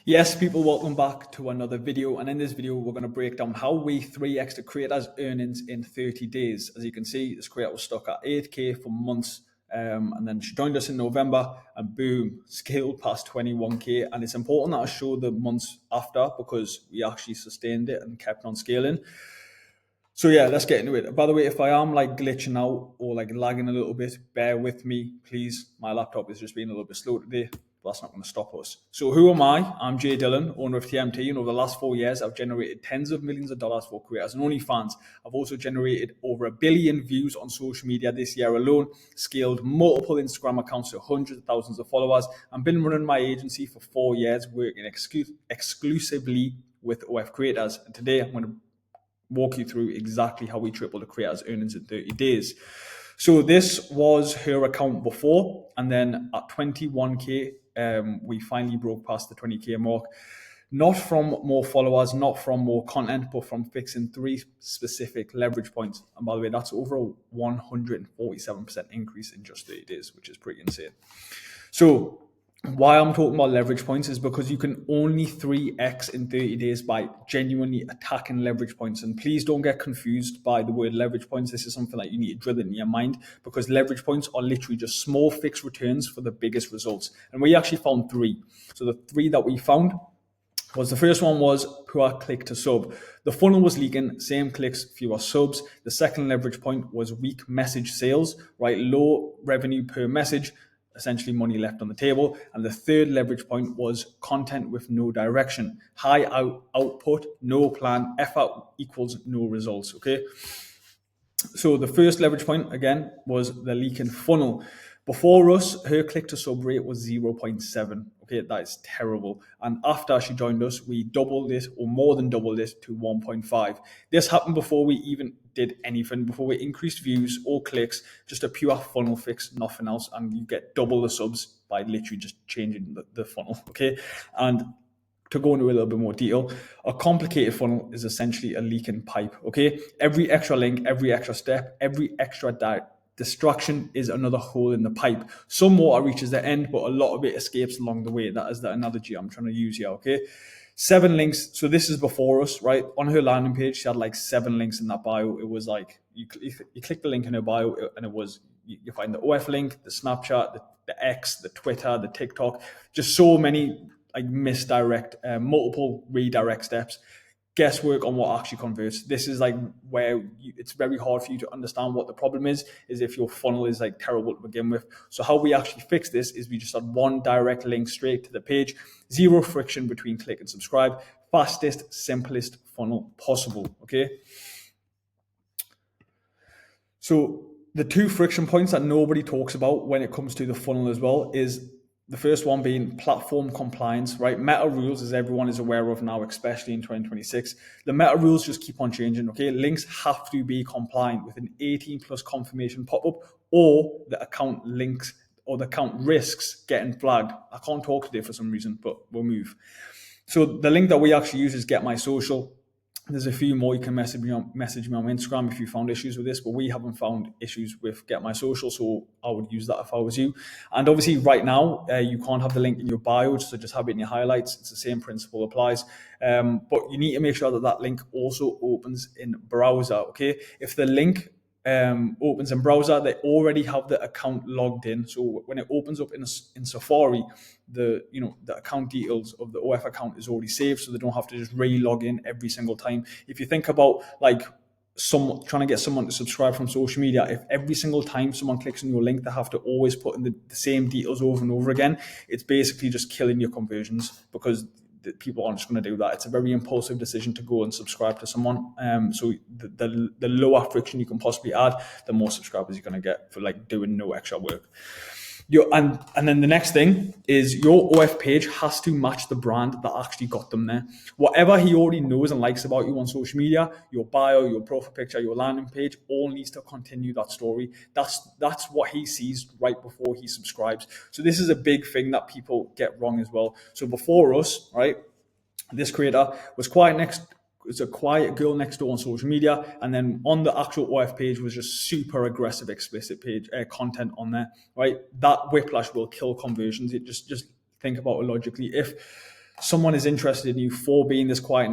Yes, people, welcome back to another video. And in this video, we're going to break down how we 3x the creator's earnings in 30 days. As you can see, this creator was stuck at 8K for months. And then she joined us in November and boom, scaled past 21K. And it's important that I show the months after because we actually sustained it and kept on scaling. So yeah, let's get into it. By the way, if I am like glitching out or like lagging a little bit, bear with me, please. My laptop is just being a little bit slow today. But that's not going to stop us. So who am I? I'm Jay Dillon, owner of TMT, and over the last 4 years, I've generated tens of millions of dollars for creators and OnlyFans. I've also generated over 1 billion views on social media this year alone, scaled multiple Instagram accounts to hundreds of thousands of followers, and been running my agency for 4 years, working exclusively with OF creators. And today, I'm going to walk you through exactly how we tripled the creator's earnings in 30 days. So this was her account before, and then at 21K, we finally broke past the 20K mark. Not from more followers, not from more content, but from fixing 3 specific leverage points. And by the way, that's over a 147% increase in just 30 days, which is pretty insane. So why I'm talking about leverage points is because you can only 3x in 30 days by genuinely attacking leverage points. And please don't get confused by the word leverage points. This is something that you need to drill in your mind because leverage points are literally just small fixed returns for the biggest results. And we actually found 3. So the 3 that we found was the first one was per click to sub. The funnel was leaking, same clicks, fewer subs. The second leverage point was weak message sales, right? Low revenue per message, essentially money left on the table. And the third leverage point was content with no direction. High output, no plan, effort equals no results, okay? So the first leverage point, again, was the leaking funnel. Before us, her click to sub rate was 0.7. Okay, that is terrible. And after she joined us, we doubled it or more than doubled it to 1.5. This happened before we even did anything, before we increased views or clicks, just a pure funnel fix, nothing else. And you get double the subs by literally just changing the funnel. Okay. And to go into a little bit more detail, a complicated funnel is essentially a leaking pipe, okay? Every extra link, every extra step, every extra distraction is another hole in the pipe. Some water reaches the end, but a lot of it escapes along the way. That is the analogy I'm trying to use here, okay? 7 links. So this is before us, right? On her landing page, she had like 7 links in that bio. It was like, you click the link in her bio and it was, you find the OF link, the Snapchat, the X, the Twitter, the TikTok, just so many like misdirect, multiple redirect steps, guesswork on what actually converts. This is like where it's very hard for you to understand what the problem is if your funnel is like terrible to begin with. So how we actually fix this is we just add 1 direct link straight to the page, 0 friction between click and subscribe, fastest, simplest funnel possible, okay? So the 2 friction points that nobody talks about when it comes to the funnel as well is the first one being platform compliance, right? Meta rules, as everyone is aware of now, especially in 2026. The meta rules just keep on changing, okay? Links have to be compliant with an 18 plus confirmation pop-up or the account links or the account risks getting flagged. I can't talk today for some reason, but we'll move. So the link that we actually use is Get My Social. There's a few more. You can message me on Instagram if you found issues with this, but we haven't found issues with Get My Social, so I would use that if I was you. And obviously right now, you can't have the link in your bio, so just have it in your highlights. It's the same principle applies. But you need to make sure that link also opens in browser, okay? If the link opens in browser, they already have the account logged in. So when it opens up in Safari, the account details of the OF account is already saved, so they don't have to just re-log in every single time. If you think about like trying to get someone to subscribe from social media, if every single time someone clicks on your link, they have to always put in the same details over and over again, it's basically just killing your conversions because people aren't just going to do that. It's a very impulsive decision to go and subscribe to someone. So the lower friction you can possibly add, the more subscribers you're going to get for like doing no extra work. And then the next thing is your OF page has to match the brand that actually got them there. Whatever he already knows and likes about you on social media, your bio, your profile picture, your landing page, all needs to continue that story. That's what he sees right before he subscribes. So this is a big thing that people get wrong as well. So before us, right, this creator was it's a quiet girl next door on social media, and then on the actual OF page was just super aggressive, explicit page content on there, right? That whiplash will kill conversions. It just think about it logically. If someone is interested in you for being this quiet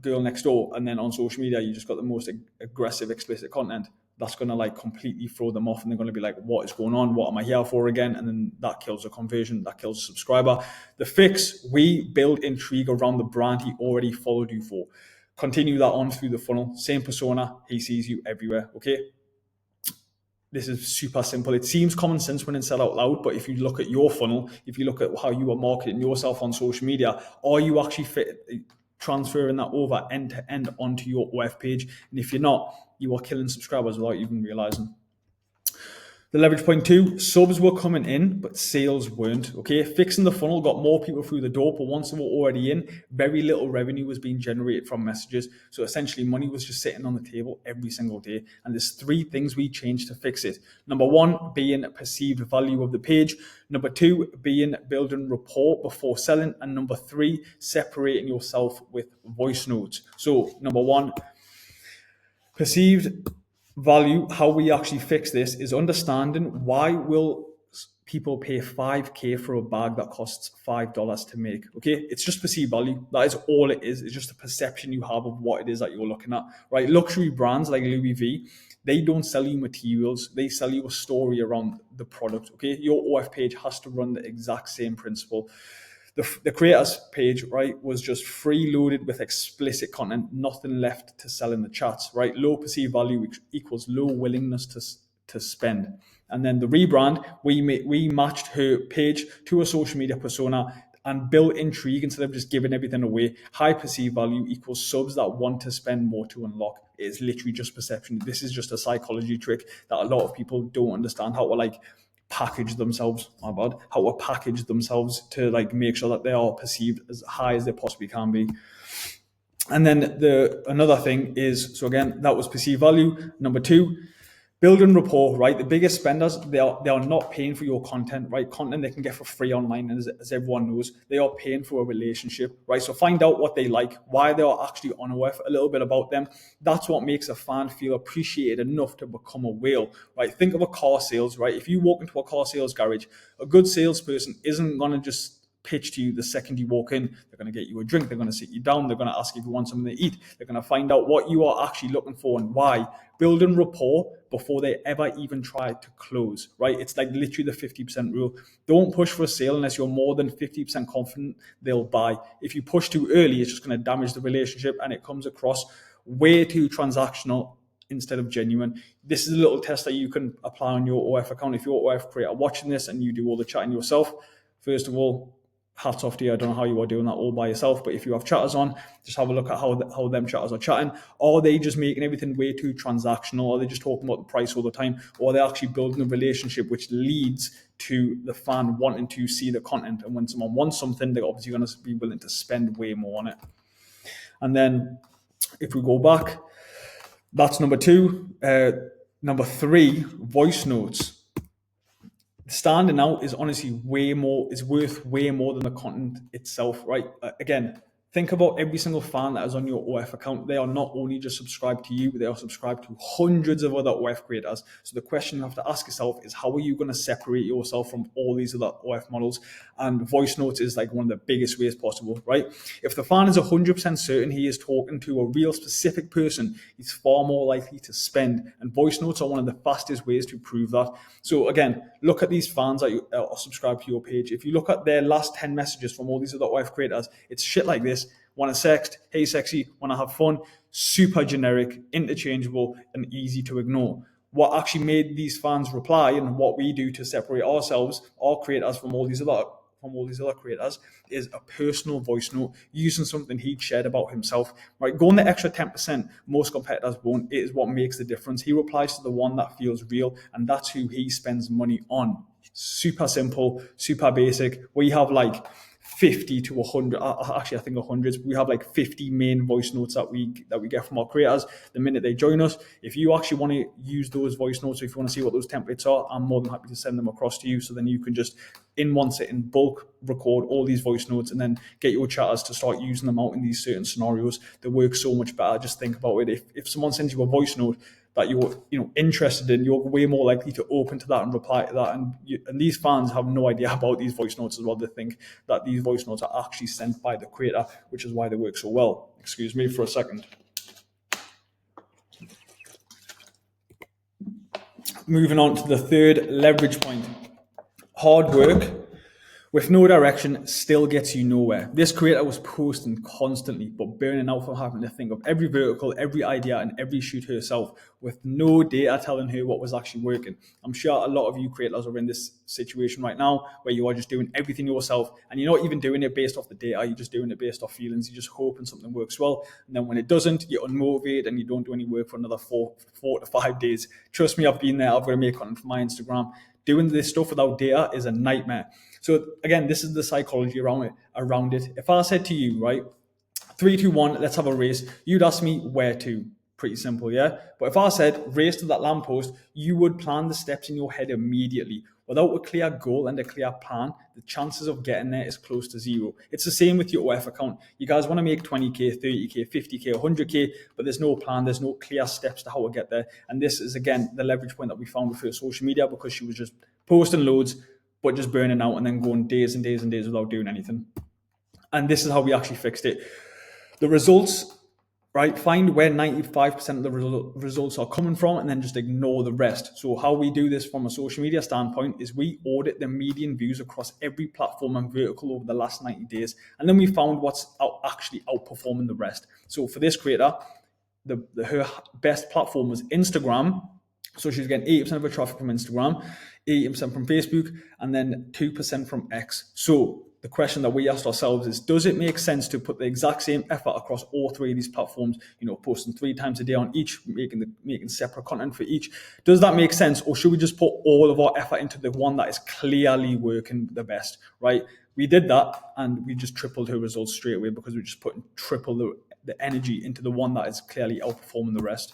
girl next door, and then on social media you just got the most aggressive, explicit content, that's going to like completely throw them off, and they're going to be like, what is going on? What am I here for again? And then that kills the conversion, that kills the subscriber. The fix: we build intrigue around the brand he already followed you for. Continue that on through the funnel. Same persona, he sees you everywhere. Okay. This is super simple. It seems common sense when it's said out loud, but if you look at your funnel, if you look at how you are marketing yourself on social media, are you actually transferring that over end to end onto your OF page? And if you're not, you are killing subscribers without even realizing. The leverage point 2, subs were coming in, but sales weren't. Okay, fixing the funnel got more people through the door, but once they were already in, very little revenue was being generated from messages. So essentially, money was just sitting on the table every single day. And there's 3 things we changed to fix it. Number 1, being perceived value of the page. Number 2, being building rapport before selling. And number 3, separating yourself with voice notes. So number 1, perceived value. How we actually fix this is understanding why will people pay $5K for a bag that costs $5 to make. Okay, it's just perceived value. That is all it is. It's just a perception you have of what it is that you're looking at, right? Luxury brands like Louis V, they don't sell you materials, they sell you a story around the product. Okay, your OF page has to run the exact same principle. The creators page, right, was just freeloaded with explicit content, nothing left to sell in the chats, right? Low perceived value equals low willingness to spend. And then the rebrand, we matched her page to a social media persona and built intrigue instead of just giving everything away. High perceived value equals subs that want to spend more to unlock. It's literally just perception. This is just a psychology trick that a lot of people don't understand how to package themselves, how to package themselves to make sure that they are perceived as high as they possibly can be. And then another thing is, so again, that was perceived value. Number 2, building rapport, right? The biggest spenders, they are not paying for your content, right? Content they can get for free online, and as everyone knows, they are paying for a relationship, right? So find out what they like, why they are actually on OF, a little bit about them. That's what makes a fan feel appreciated enough to become a whale, right? Think of a car sales, right? If you walk into a car sales garage, a good salesperson isn't going to just pitch to you the second you walk in. They're going to get you a drink, they're going to sit you down, they're going to ask if you want something to eat, they're going to find out what you are actually looking for and why. Building rapport before they ever even try to close, right? It's like literally the 50% rule. Don't push for a sale unless you're more than 50% confident they'll buy. If you push too early, it's just going to damage the relationship, and it comes across way too transactional instead of genuine. This is a little test that you can apply on your OF account. If your OF creator watching this and you do all the chatting yourself, first of all, hats off to you. I don't know how you are doing that all by yourself, but if you have chatters on, just have a look at how them chatters are chatting. Are they just making everything way too transactional? Are they just talking about the price all the time? Or are they actually building a relationship which leads to the fan wanting to see the content? And when someone wants something, they're obviously going to be willing to spend way more on it. And then if we go back, that's number 2. Number 3, voice notes. Standing out is honestly worth way more than the content itself, right? Again, think about every single fan that is on your OF account. They are not only just subscribed to you, but they are subscribed to hundreds of other OF creators. So the question you have to ask yourself is, how are you going to separate yourself from all these other OF models? And voice notes is one of the biggest ways possible, right? If the fan is 100% certain he is talking to a real specific person, he's far more likely to spend. And voice notes are one of the fastest ways to prove that. So again, look at these fans that are subscribed to your page. If you look at their last 10 messages from all these other OF creators, it's shit like this. Want to sext? Hey sexy, want to have fun? Super generic, interchangeable, and easy to ignore. What actually made these fans reply, and what we do to separate ourselves, our creators, from all these other creators, is a personal voice note using something he'd shared about himself. Right, going the extra 10%, most competitors won't. It is what makes the difference. He replies to the one that feels real, and that's who he spends money on. Super simple, super basic. We have 50 to 100, actually I think 100. We have 50 main voice notes that we get from our creators the minute they join us. If you actually want to use those voice notes, or if you want to see what those templates are, I'm more than happy to send them across to you. So then you can just in one sitting bulk record all these voice notes and then get your chatters to start using them out in these certain scenarios. They work so much better. Just think about it. If someone sends you a voice note, that you're interested in, you're way more likely to open to that and reply to that. And these fans have no idea about these voice notes as well. They think that these voice notes are actually sent by the creator, which is why they work so well. Excuse me for a second. Moving on to the third leverage point. Hard work with no direction still gets you nowhere. This creator was posting constantly, but burning out from having to think of every vertical, every idea, and every shoot herself with no data telling her what was actually working. I'm sure a lot of you creators are in this situation right now where you are just doing everything yourself and you're not even doing it based off the data, you're just doing it based off feelings. You're just hoping something works well. And then when it doesn't, you're unmotivated and you don't do any work for another four to 5 days. Trust me, I've been there. I've got to make content for my Instagram. Doing this stuff without data is a nightmare. So again, this is the psychology around it. If I said to you, right, 3, 2, 1, let's have a race, you'd ask me where to. Pretty simple, yeah? But if I said race to that lamppost, you would plan the steps in your head immediately. Without a clear goal and a clear plan, the chances of getting there is close to zero. It's the same with your OF account. You guys want to make 20K, 30K, 50K, 100K, but there's no plan, there's no clear steps to how to get there. And this is, again, the leverage point that we found with her social media, because she was just posting loads, but just burning out and then going days and days and days without doing anything. And this is how we actually fixed it. The results, right? Find where 95% of the results are coming from and then just ignore the rest. So how we do this from a social media standpoint is we audit the median views across every platform and vertical over the last 90 days. And then we found what's actually outperforming the rest. So for this creator, her best platform was Instagram. So she's getting 80% of her traffic from Instagram, 80% from Facebook, and then 2% from X. So the question that we asked ourselves is, does it make sense to put the exact same effort across all 3 of these platforms, posting 3 times a day on each, making separate content for each? Does that make sense? Or should we just put all of our effort into the one that is clearly working the best, right? We did that and we just tripled her results straight away because we just put triple the energy into the one that is clearly outperforming the rest.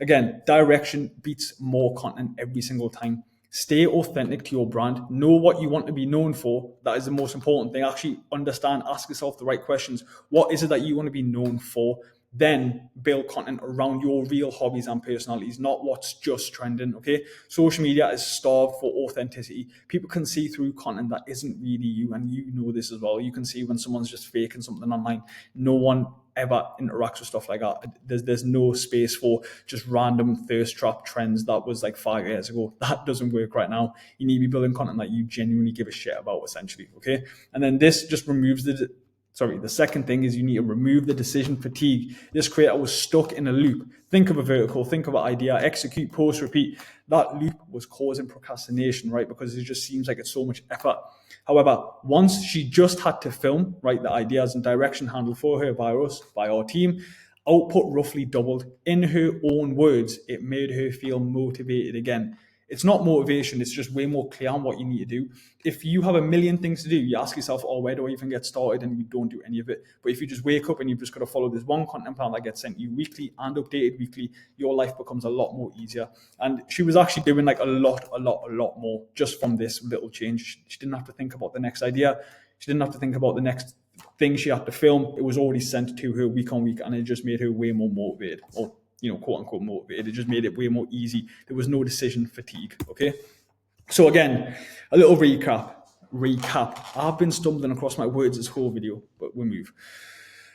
Again, direction beats more content every single time. Stay authentic to your brand. Know what you want to be known for. That is the most important thing. Actually understand, ask yourself the right questions. What is it that you want to be known for? Then build content around your real hobbies and personalities, not what's just trending, okay? Social media is starved for authenticity. People can see through content that isn't really you, and you know this as well. You can see when someone's just faking something online. No one ever interacts with stuff like that. There's no space for just random thirst trap trends that was like 5 years ago. That doesn't work right now. You need to be building content that you genuinely give a shit about, essentially, okay? And then this just removes the second thing is you need to remove the decision fatigue. This creator was stuck in a loop. Think of a vertical, think of an idea, execute, post, repeat. That loop was causing procrastination, right? Because it just seems like it's so much effort. However, once she just had to film, right, the ideas and direction handled for her by us, by our team, output roughly doubled. In her own words, it made her feel motivated again. It's not motivation, it's just way more clear on what you need to do. If you have a million things to do, you ask yourself, where do I even get started? And you don't do any of it. But if you just wake up and you've just got to follow this one content plan that gets sent you weekly and updated weekly, your life becomes a lot more easier. And she was actually doing like a lot more just from this little change. She didn't have to think about the next idea. She didn't have to think about the next thing she had to film. It was already sent to her week on week, and it just made her way more motivated, or quote unquote motivated. It just made it way more easy. There was no decision fatigue. Okay. So again, a little recap. I've been stumbling across my words this whole video, but we'll move.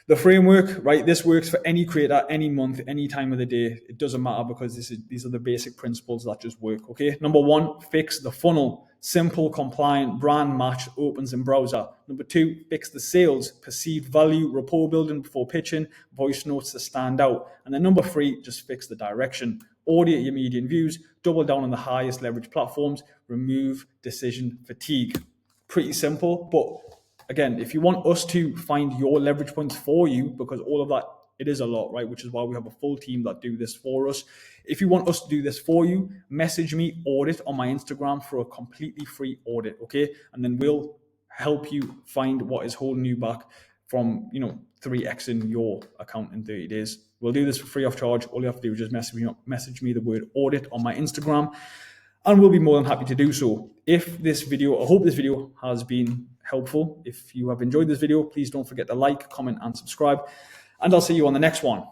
The framework, right? This works for any creator, any month, any time of the day. It doesn't matter because these are the basic principles that just work. Okay. Number 1, fix the funnel. Simple, compliant, brand match, opens in browser. Number 2, fix the sales, perceived value, rapport building before pitching, voice notes to stand out. And then number 3, just fix the direction. Audit your median views, double down on the highest leverage platforms, remove decision fatigue. Pretty simple, but again, if you want us to find your leverage points for you, because all of that, it is a lot, right? Which is why we have a full team that do this for us. If you want us to do this for you, message me audit on my Instagram for a completely free audit, okay? And then we'll help you find what is holding you back from, 3xing your account in 30 days. We'll do this for free of charge. All you have to do is just message me the word audit on my Instagram, and we'll be more than happy to do so. I hope this video has been helpful. If you have enjoyed this video, please don't forget to like, comment, and subscribe. And I'll see you on the next one.